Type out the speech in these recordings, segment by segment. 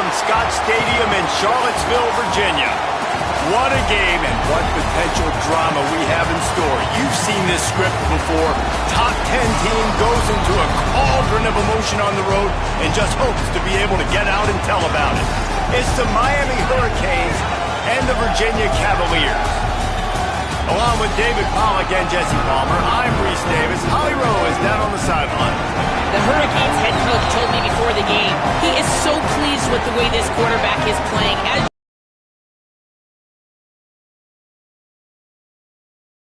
from Scott Stadium in Charlottesville, Virginia. What a game and what potential drama we have in store. You've seen this script before. Top 10 team goes into a cauldron of emotion on the road and just hopes to be able to get out and tell about it. It's the Miami Hurricanes and the Virginia Cavaliers. Along with David Pollack and Jesse Palmer, I'm Reese Davis. Holly Rowe is down on the sideline. The Hurricanes head coach told me before the game he is so pleased with the way this quarterback is playing.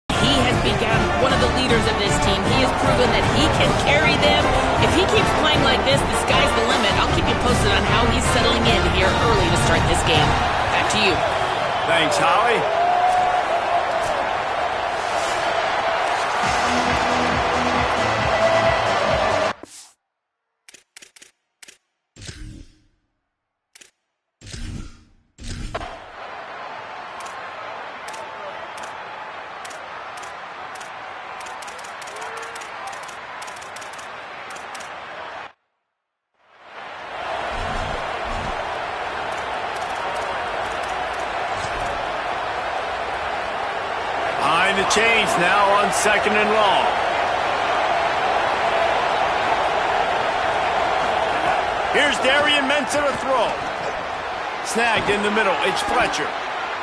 He has become one of the leaders of this team. He has proven that he can carry them. If he keeps playing like this, the sky's the limit. I'll keep you posted on how he's settling in here early to start this game. Back to you. Thanks, Holly. Behind the chains now on 2nd and long. Here's Darian Mensah to throw. Snagged in the middle. It's Fletcher.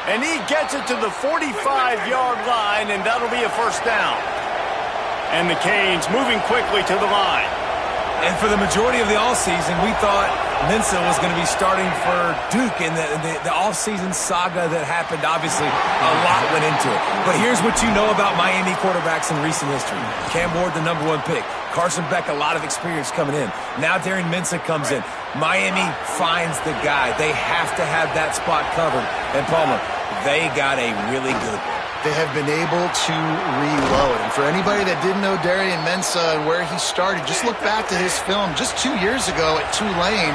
And he gets it to the 45-yard line, and that'll be a first down. And the Canes moving quickly to the line. And for the majority of the offseason, we thought Mensah was going to be starting for Duke in the offseason saga that happened. Obviously, a lot went into it. But here's what you know about Miami quarterbacks in recent history. Cam Ward, the #1 pick. Carson Beck, a lot of experience coming in. Now Darian Mensah comes in. Miami finds the guy. They have to have that spot covered. And Palmer, they got a really good one. They have been able to reload. And for anybody that didn't know Darian Mensah and where he started, just look back to his film just 2 years ago at Tulane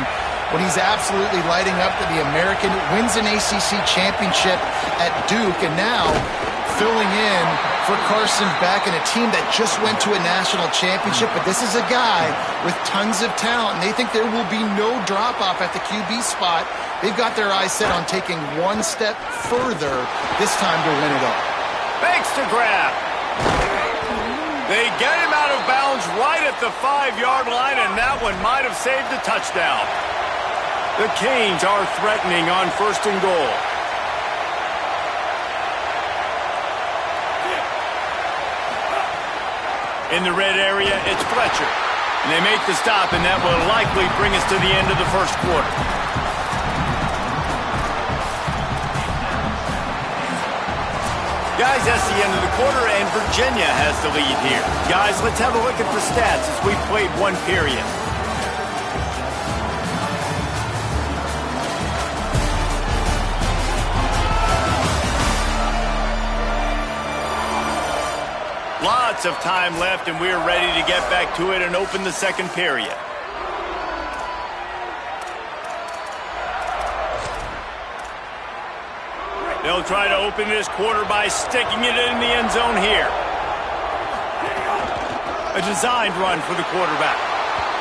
when he's absolutely lighting up to the American, wins an ACC championship at Duke, and now filling in for Carson Beck and a team that just went to a national championship. But this is a guy with tons of talent, and they think there will be no drop-off at the QB spot. They've got their eyes set on taking one step further this time to win it all. Fakes to grab. They get him out of bounds right at the 5-yard line, and that one might have saved a touchdown. The Canes are threatening on 1st and goal. In the red area, it's Fletcher. And they make the stop, and that will likely bring us to the end of the first quarter. Guys, that's the end of the quarter, and Virginia has the lead here. Guys, let's have a look at the stats as we've played one period. Lots of time left, and we're ready to get back to it and open the second period. They'll try to open this quarter by sticking it in the end zone here. A designed run for the quarterback.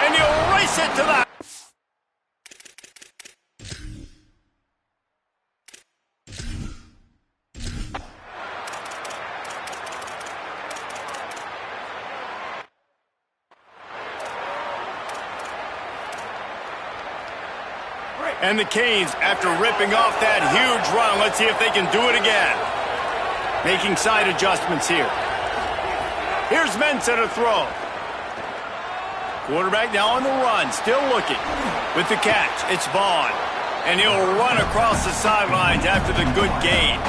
And he'll race it to the... And the Canes, after ripping off that huge run, let's see if they can do it again. Making side adjustments here. Here's Mensah to throw. Quarterback now on the run, still looking. With the catch, it's Vaughn. And he'll run across the sidelines after the good gain.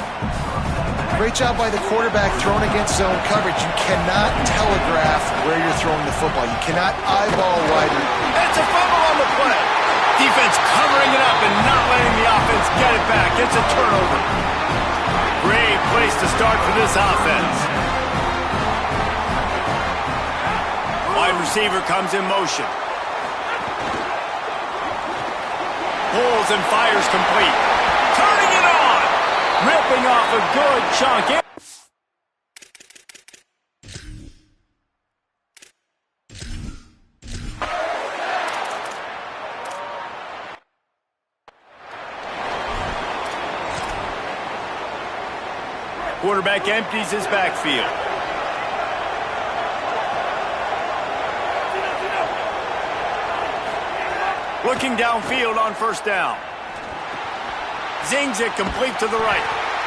Great job by the quarterback throwing against zone coverage. You cannot telegraph where you're throwing the football. You cannot eyeball wider. It's a fumble on the play. Defense covering it up and not letting the offense get it back. It's a turnover. Great place to start for this offense. Wide receiver comes in motion. Pulls and fires complete. Turning it on. Ripping off a good chunk. quarterback empties his backfield. Looking downfield on first down. Zings it complete to the right.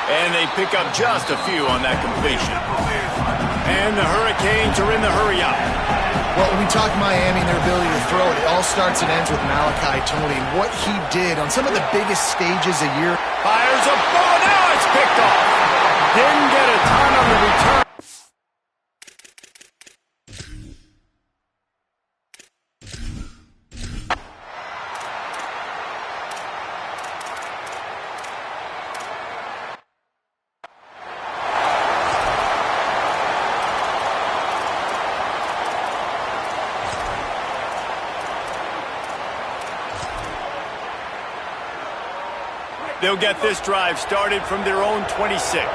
And they pick up just a few on that completion. And the Hurricanes are in the hurry-up. Well, when we talk Miami and their ability to throw it all starts and ends with Malachi Tony. What he did on some of the biggest stages a year. Fires a ball, now it's picked off. Didn't get a ton on the return. They'll get this drive started from their own 26.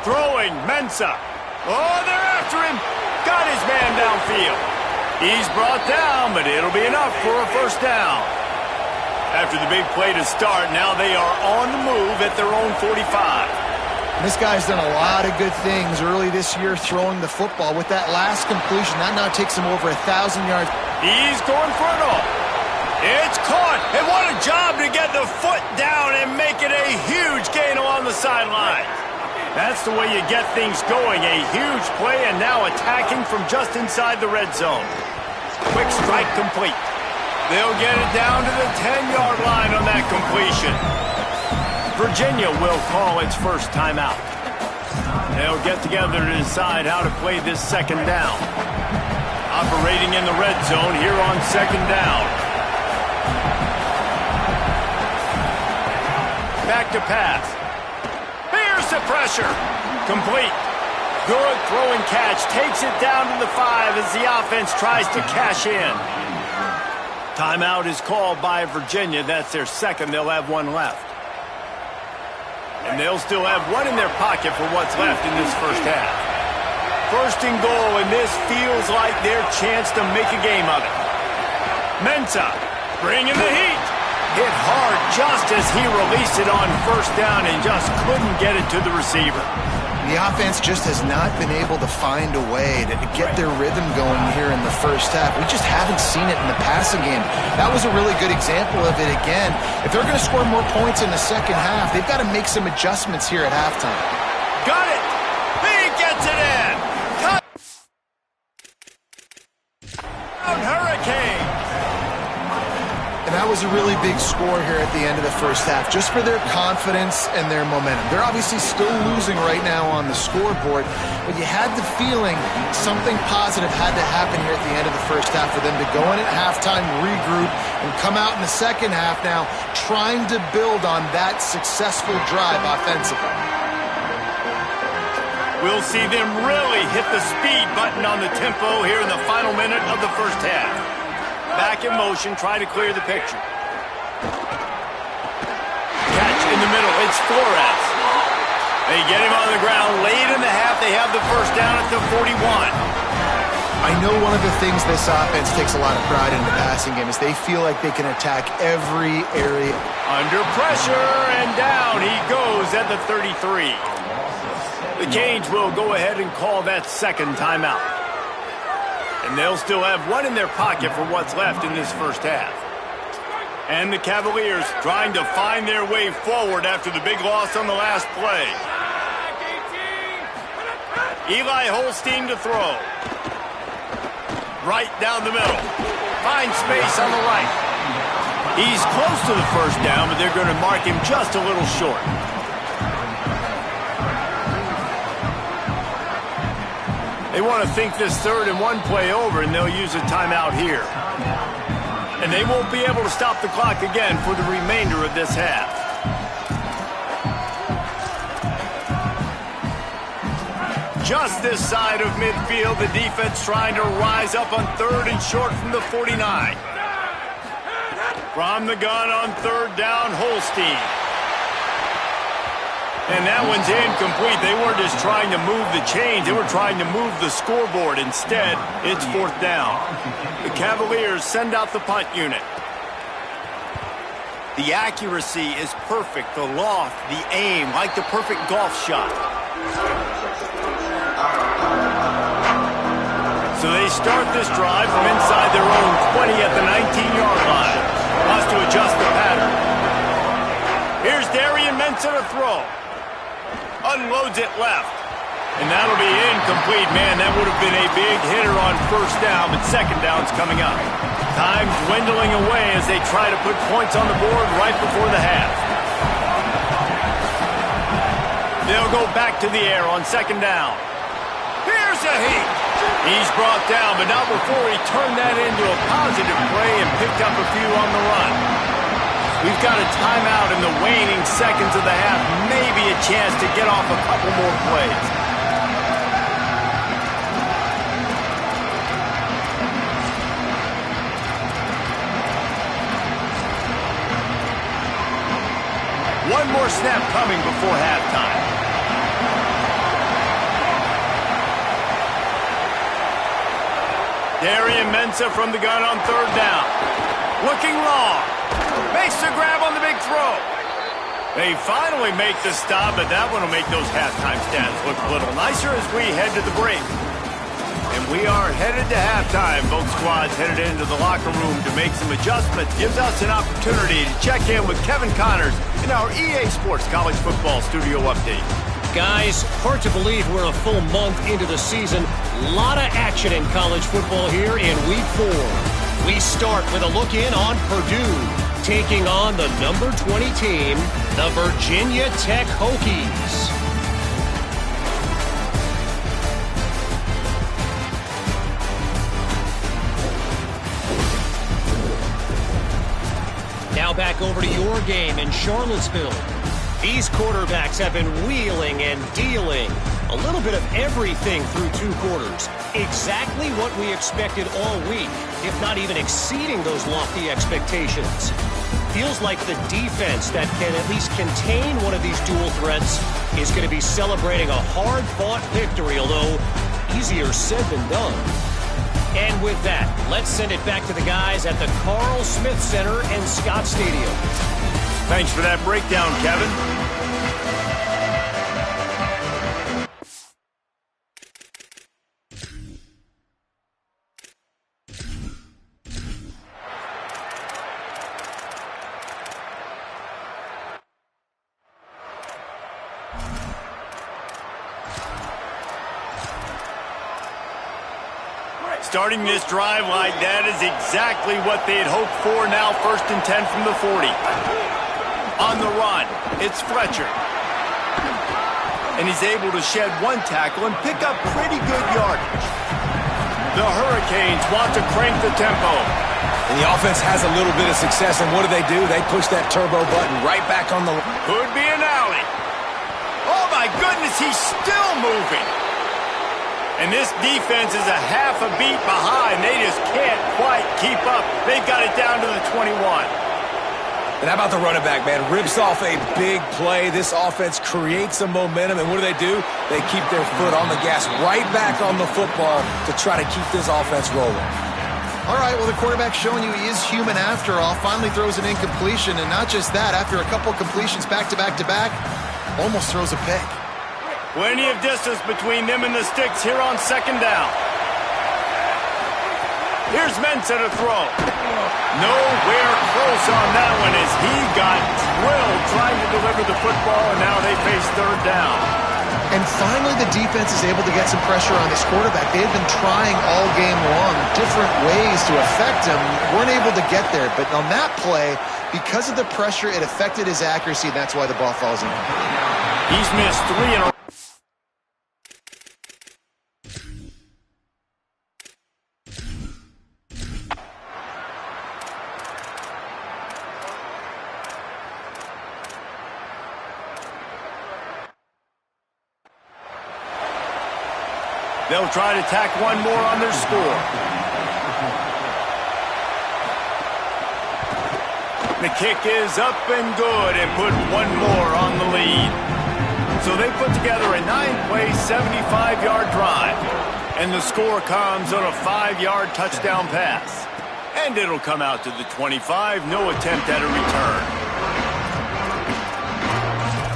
Throwing, Mensah. Oh, they're after him. Got his man downfield. He's brought down, but it'll be enough for a first down. After the big play to start, now they are on the move at their own 45. This guy's done a lot of good things early this year throwing the football. With that last completion, that now takes him over 1,000 yards. He's going for it all. It's caught. And what a job to get the foot down and make it a huge gain along the sideline. That's the way you get things going. A huge play and now attacking from just inside the red zone. Quick strike complete. They'll get it down to the 10-yard line on that completion. Virginia will call its first timeout. They'll get together to decide how to play this second down. Operating in the red zone here on second down. Back to pass. Here's the pressure. Complete. Good throwing catch. Takes it down to the 5 as the offense tries to cash in. Timeout is called by Virginia. That's their second. They'll have one left. And they'll still have one in their pocket for what's left in this first half. First and goal, and this feels like their chance to make a game of it. Mensah bringing the heat. Hit hard just as he released it on first down and just couldn't get it to the receiver. The offense just has not been able to find a way to get their rhythm going here in the first half. We just haven't seen it in the passing game. That was a really good example of it again. If they're going to score more points in the second half, they've got to make some adjustments here at halftime. Got it! He gets it in! Touchdown Hurricane! And that was a really big score here at the end of the first half, just for their confidence and their momentum. They're obviously still losing right now on the scoreboard, but you had the feeling something positive had to happen here at the end of the first half for them to go in at halftime, regroup, and come out in the second half now trying to build on that successful drive offensively. We'll see them really hit the speed button on the tempo here in the final minute of the first half. Back in motion, try to clear the picture. Catch in the middle, it's Flores. They get him on the ground late in the half. They have the first down at the 41. I know one of the things this offense takes a lot of pride in the passing game is they feel like they can attack every area. Under pressure, and down he goes at the 33. The Canes will go ahead and call that second timeout. And they'll still have one in their pocket for what's left in this first half. And the Cavaliers trying to find their way forward after the big loss on the last play. Eli Holstein to throw. Right down the middle. Finds space on the right. He's close to the first down, but they're going to mark him just a little short. They want to think this third and one play over, and they'll use a timeout here. And they won't be able to stop the clock again for the remainder of this half. Just this side of midfield, the defense trying to rise up on third and short from the 49. From the gun on third down, Holstein. And that one's incomplete. They weren't just trying to move the chains. They were trying to move the scoreboard. Instead, it's fourth down. The Cavaliers send out the punt unit. The accuracy is perfect, the loft, the aim, like the perfect golf shot. So they start this drive from inside their own 20 at the 19-yard line. Wants to adjust the pattern. Here's Darian Mensah to throw. Unloads it left. And that'll be incomplete. Man, that would have been a big hitter on first down, but second down's coming up. Time dwindling away as they try to put points on the board right before the half. They'll go back to the air on second down. Here's a heat. He's brought down, but not before he turned that into a positive play and picked up a few on the run. We've got a timeout in the waning seconds of the half. Maybe a chance to get off a couple more plays. One more snap coming before halftime. Darian Mensah from the gun on third down. Looking long. Makes the grab on the big throw. They finally make the stop, but that one will make those halftime stats look a little nicer as we head to the break. And we are headed to halftime. Both squads headed into the locker room to make some adjustments. Gives us an opportunity to check in with Kevin Connors in our EA Sports College Football Studio Update. Guys, hard to believe we're a full month into the season. A lot of action in college football here in Week 4. We start with a look in on Purdue, taking on the number 20 team, the Virginia Tech Hokies. Now back over to your game in Charlottesville. These quarterbacks have been wheeling and dealing. A little bit of everything through 2 quarters. Exactly what we expected all week, if not even exceeding those lofty expectations. Feels like the defense that can at least contain one of these dual threats is going to be celebrating a hard-fought victory, although easier said than done. And with that, let's send it back to the guys at the Carl Smith Center in Scott Stadium. Thanks for that breakdown, Kevin. Starting this drive like that is exactly what they had hoped for. Now 1st and 10 from the 40. On the run, it's Fletcher. And he's able to shed 1 tackle and pick up pretty good yardage. The Hurricanes want to crank the tempo. And the offense has a little bit of success, and what do? They push that turbo button right back on the... Could be an alley. Oh, my goodness, he's still moving. And this defense is a half a beat behind. They just can't quite keep up. They've got it down to the 21. And how about the running back, man? Rips off a big play. This offense creates some momentum, and what do? They keep their foot on the gas, right back on the football to try to keep this offense rolling. All right, well, the quarterback's showing you he is human after all. Finally throws an incompletion, and not just that, after a couple completions back-to-back-to-back, almost throws a pick. Plenty of distance between them and the sticks here on second down. Here's Mensah to throw. Nowhere close on that one as he got drilled trying to deliver the football, and now they face third down. And finally the defense is able to get some pressure on this quarterback. They had been trying all game long different ways to affect him. Weren't able to get there, but on that play, because of the pressure, it affected his accuracy, and that's why the ball falls in. He's missed 3 in a row. They'll try to tack one more on their score. The kick is up and good and put one more on the lead. So they put together a 9-play, 75-yard drive. And the score comes on a 5-yard touchdown pass. And it'll come out to the 25, no attempt at a return.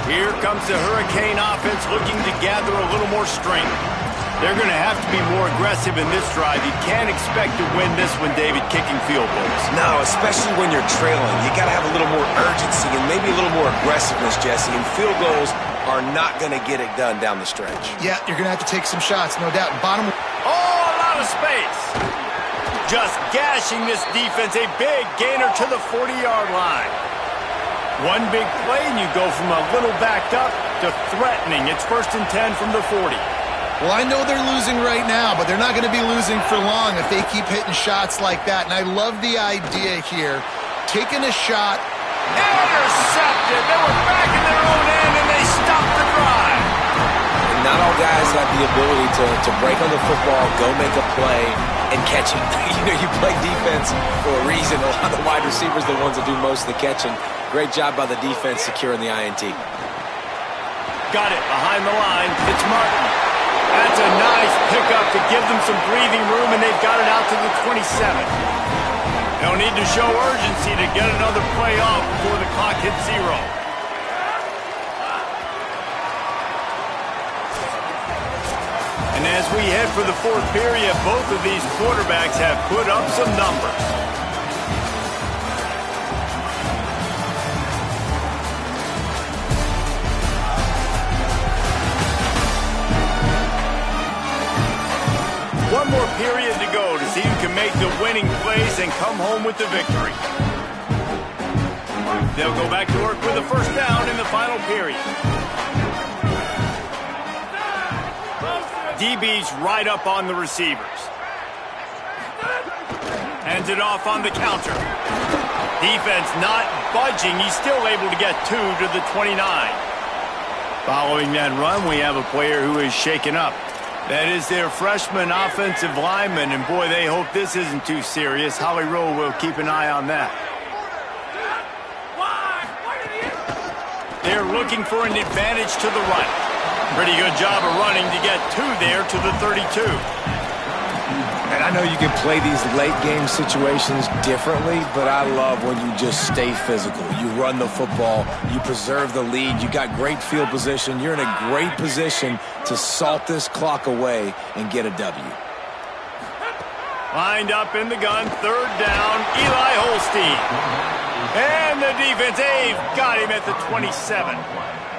Here comes the Hurricane offense looking to gather a little more strength. They're going to have to be more aggressive in this drive. You can't expect to win this one, David, kicking field goals. No, especially when you're trailing. You got to have a little more urgency and maybe a little more aggressiveness, Jesse. And field goals are not going to get it done down the stretch. Yeah, you're going to have to take some shots, no doubt. Oh, a lot of space. Just gashing this defense. A big gainer to the 40-yard line. One big play, and you go from a little backed up to threatening. It's 1st and 10 from the 40. Well, I know they're losing right now, but they're not going to be losing for long if they keep hitting shots like that. And I love the idea here. Taking a shot. Intercepted. They were back in their own end, and they stopped the drive. And not all guys have the ability to break on the football, go make a play, and catch it. You play defense for a reason. A lot of the wide receivers are the ones that do most of the catching. Great job by the defense securing the INT. Got it behind the line. It's Martin. That's a nice pickup to give them some breathing room, and they've got it out to the 27. They'll need to show urgency to get another play off before the clock hits 0. And as we head for the 4th period, both of these quarterbacks have put up some numbers. One more period to go to see who can make the winning plays and come home with the victory. They'll go back to work with a 1st down in the final period. DB's right up on the receivers. Hands it off on the counter. Defense not budging. He's still able to get 2 to the 29. Following that run, we have a player who is shaken up. That is their freshman offensive lineman, and boy, they hope this isn't too serious. Holly Rowe will keep an eye on that. They're looking for an advantage to the right. Pretty good job of running to get 2 there to the 32. And I know you can play these late game situations differently, but I love when you just stay physical. You run the football, you preserve the lead, you got great field position, you're in a great position to salt this clock away and get a W. Lined up in the gun, 3rd down, Eli Holstein. And the defense, they've got him at the 27.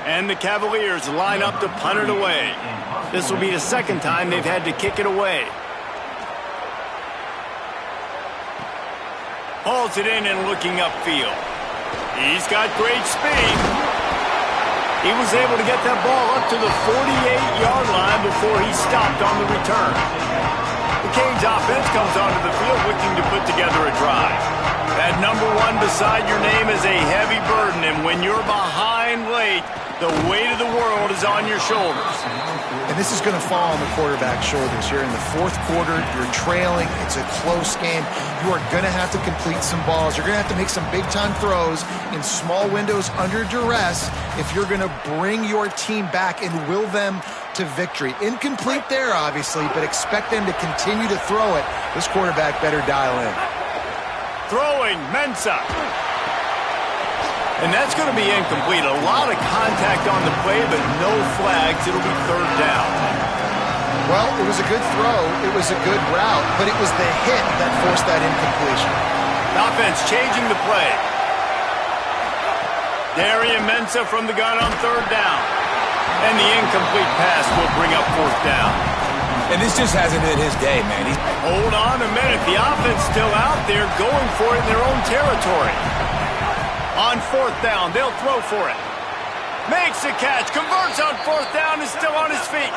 And the Cavaliers line up to punt it away. This will be the 2nd time they've had to kick it away. Hauls it in and looking upfield. He's got great speed. He was able to get that ball up to the 48-yard line before he stopped on the return. The Canes offense comes onto the field looking to put together a drive. That number 1 beside your name is a heavy burden, and when you're behind late, the weight of the world is on your shoulders. And this is going to fall on the quarterback's shoulders. You're in the 4th quarter. You're trailing. It's a close game. You are going to have to complete some balls. You're going to have to make some big-time throws in small windows under duress if you're going to bring your team back and will them to victory. Incomplete there, obviously, but expect them to continue to throw it. This quarterback better dial in. Throwing, Mensah. And that's going to be incomplete. A lot of contact on the play, but no flags. It'll be 3rd down. Well, it was a good throw. It was a good route, but it was the hit that forced that incompletion. Offense changing the play. Darian Mensah from the gun on 3rd down. And the incomplete pass will bring up 4th down. And this just hasn't been his day, man. Hold on a minute. The offense still out there going for it in their own territory. On 4th down, they'll throw for it. Makes the catch, converts on 4th down, is still on his feet.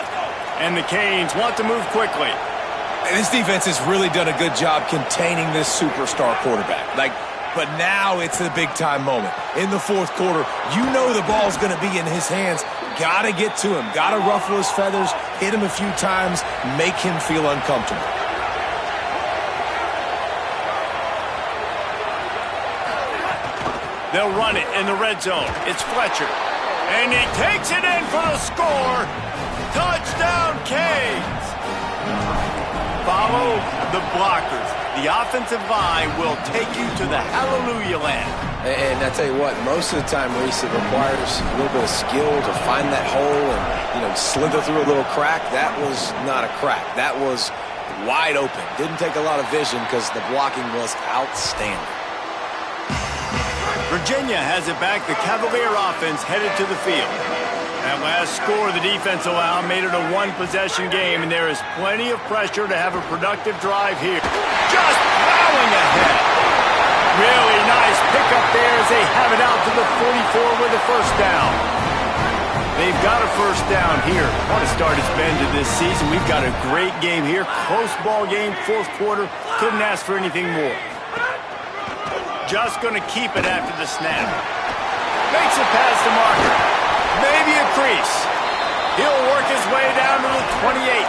And the Canes want to move quickly. And this defense has really done a good job containing this superstar quarterback. But now it's a big-time moment. In the 4th quarter, you know the ball's going to be in his hands. Got to get to him. Got to ruffle his feathers, hit him a few times, make him feel uncomfortable. They'll run it in the red zone. It's Fletcher. And he takes it in for the score. Touchdown, Canes. Follow the blockers. The offensive line will take you to the hallelujah land. And I tell you what, most of the time, Reese, it requires a little bit of skill to find that hole and, slither through a little crack. That was not a crack. That was wide open. Didn't take a lot of vision because the blocking was outstanding. Virginia has it back. The Cavalier offense headed to the field. That last score the defense allowed made it a one-possession game, and there is plenty of pressure to have a productive drive here. Just plowing ahead. Really nice pickup there as they have it out to the 44 with a first down. They've got a first down here. What a start it's been to this season. We've got a great game here. Close ball game, fourth quarter. Couldn't ask for anything more. Just going to keep it after the snap. Makes it past the marker. Maybe a crease. He'll work his way down to the 28.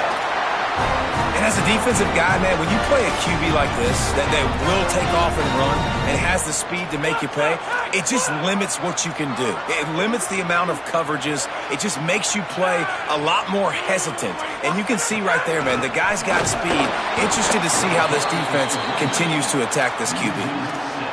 And as a defensive guy, man, when you play a QB like this, that will take off and run and has the speed to make you pay, it just limits what you can do. It limits the amount of coverages. It just makes you play a lot more hesitant. And you can see right there, man, the guy's got speed. Interested to see how this defense continues to attack this QB.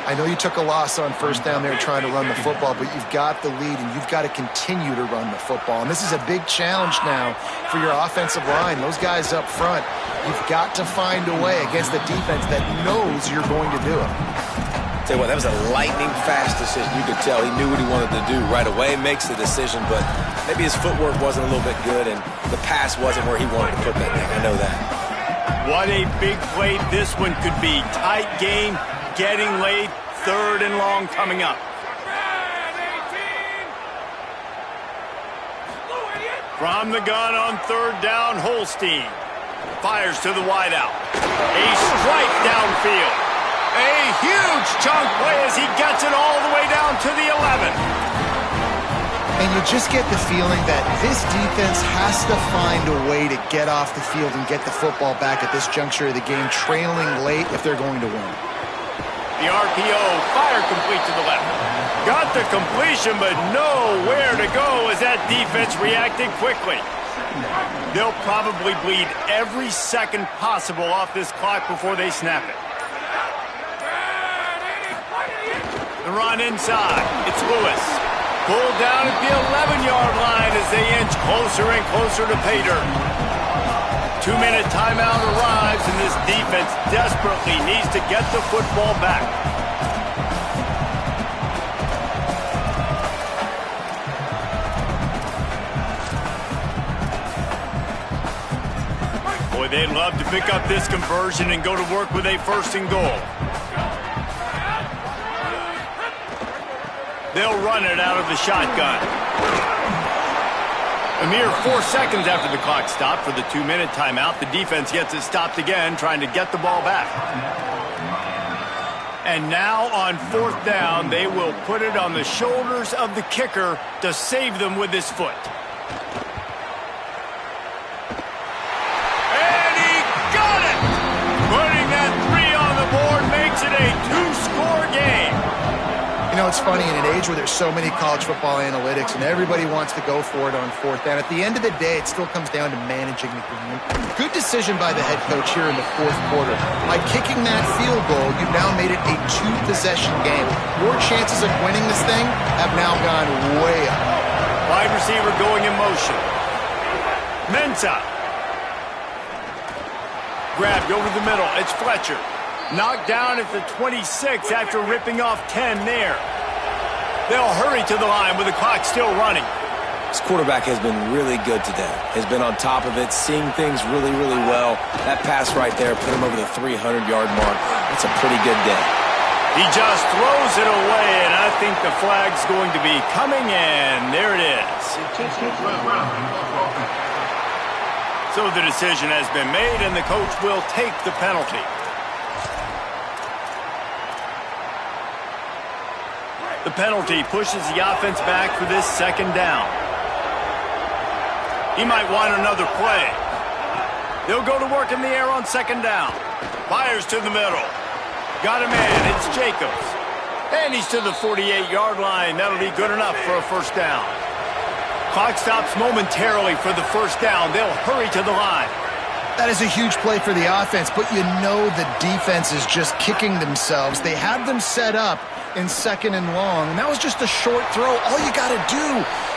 I know you took a loss on first down there trying to run the football, but you've got the lead, and you've got to continue to run the football. And this is a big challenge now for your offensive line. Those guys up front, you've got to find a way against the defense that knows you're going to do it. Tell you what, that was a lightning-fast decision. You could tell he knew what he wanted to do right away, makes the decision, but maybe his footwork wasn't a little bit good, and the pass wasn't where he wanted to put that thing. I know that. What a big play this one could be. Tight game. Getting late, third and long coming up. From the gun on third down, Holstein fires to the wideout. A strike downfield. A huge chunk play as he gets it all the way down to the 11. And you just get the feeling that this defense has to find a way to get off the field and get the football back at this juncture of the game, trailing late if they're going to win. The RPO, fire complete to the left. Got the completion, but nowhere to go as that defense reacted quickly. They'll probably bleed every second possible off this clock before they snap it. The run inside. It's Lewis. Pulled down at the 11-yard line as they inch closer and closer to pay dirt. 2-minute timeout arrives, and this defense desperately needs to get the football back. Boy, they'd love to pick up this conversion and go to work with a first and goal. They'll run it out of the shotgun. A mere 4 seconds after the clock stopped for the 2-minute timeout, the defense gets it stopped again, trying to get the ball back. And now on fourth down, they will put it on the shoulders of the kicker to save them with his foot. And he got it! Putting that 3 on the board makes it a 2-score game. You know, it's funny, in an age where there's so many college football analytics and everybody wants to go for it on fourth down, at the end of the day, it still comes down to managing the game. Good decision by the head coach here in the fourth quarter. By kicking that field goal, you've now made it a 2-possession game. Your chances of winning this thing have now gone way up. Wide receiver going in motion. Mensah. Grabbed over the middle. It's Fletcher. Knocked down at the 26 after ripping off 10 there. They'll hurry to the line with the clock still running. This quarterback has been really good today. Has been on top of it, seeing things really, really well. That pass right there put him over the 300-yard mark. That's a pretty good day. He just throws it away, and I think the flag's going to be coming in. There it is. So the decision has been made, and the coach will take the penalty. The penalty pushes the offense back for this second down. He might want another play. They'll go to work in the air on second down. Fires to the middle. Got a man. It's Jacobs. And he's to the 48-yard line. That'll be good enough for a first down. Clock stops momentarily for the first down. They'll hurry to the line. That is a huge play for the offense, but you know the defense is just kicking themselves. They had them set up in 2nd and long, and that was just a short throw. All you got to do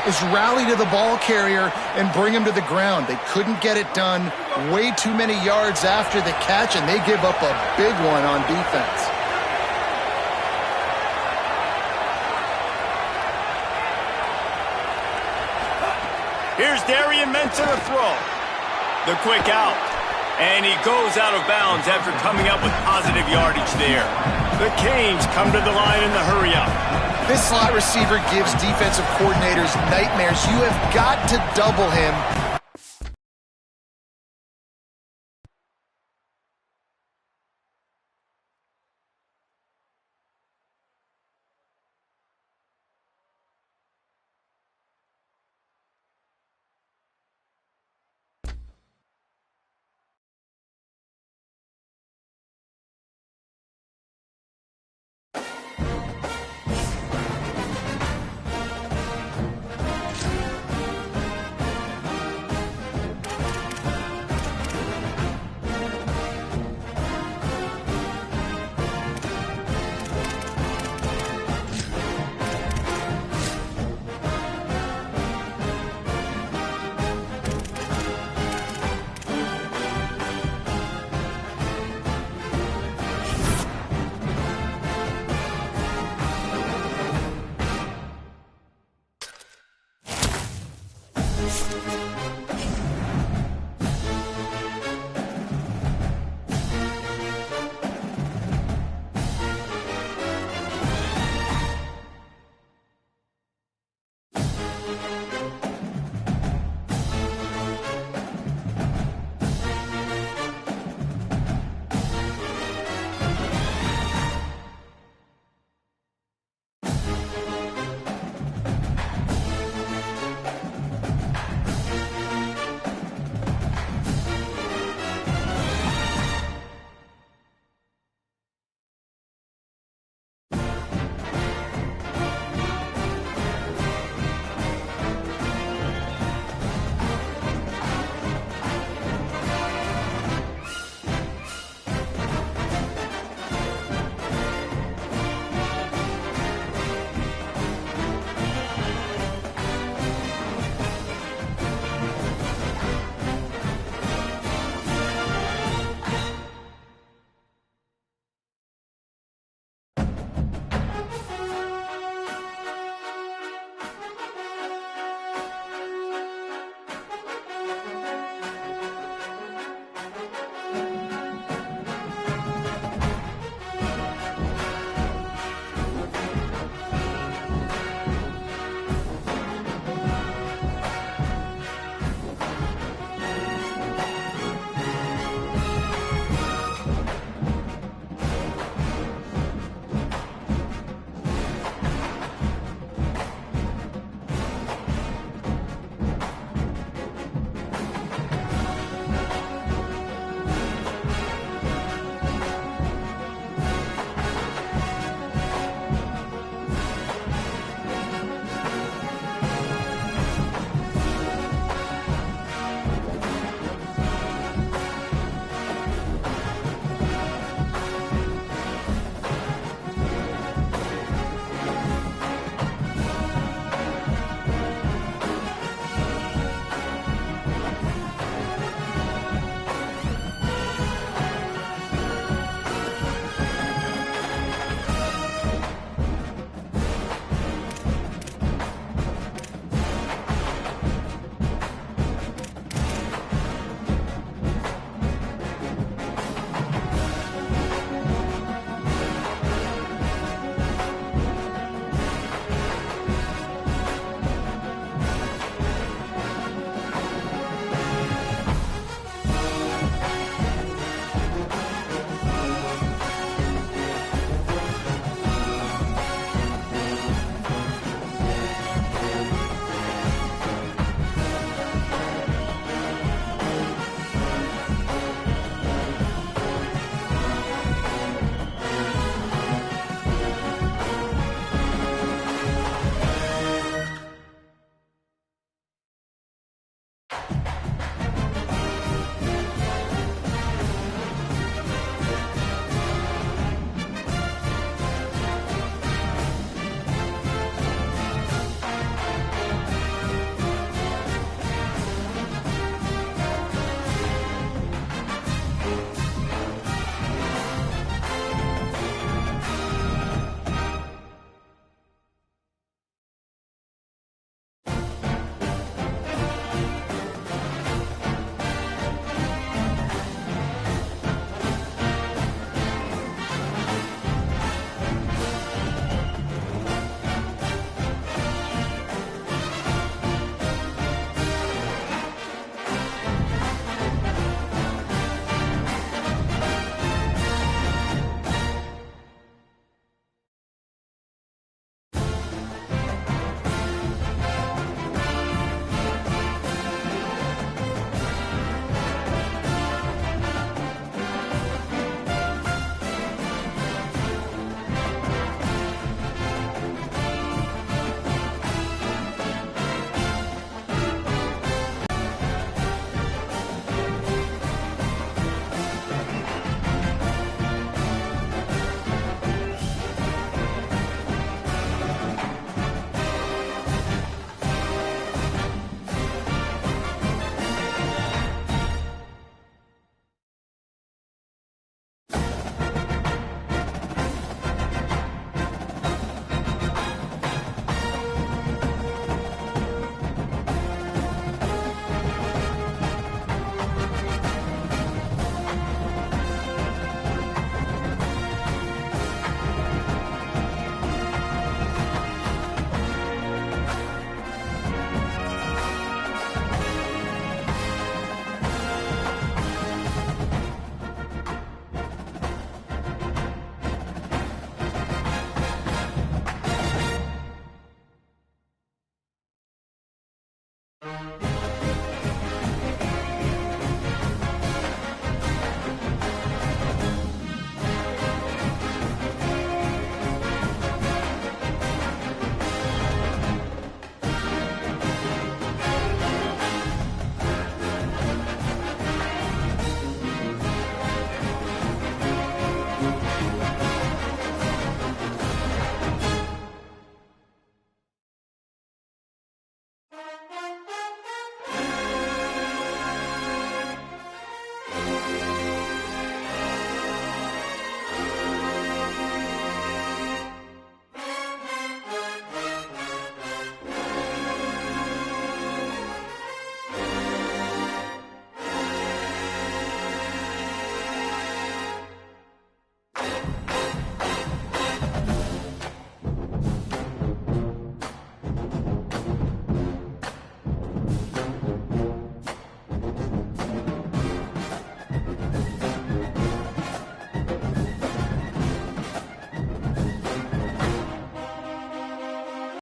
is rally to the ball carrier and bring him to the ground. They couldn't get it done. Way too many yards after the catch, and they give up a big one on defense. Here's Darian Mensah to throw. The quick out. And he goes out of bounds after coming up with positive yardage there. The Canes come to the line in the hurry-up. This slot receiver gives defensive coordinators nightmares. You have got to double him.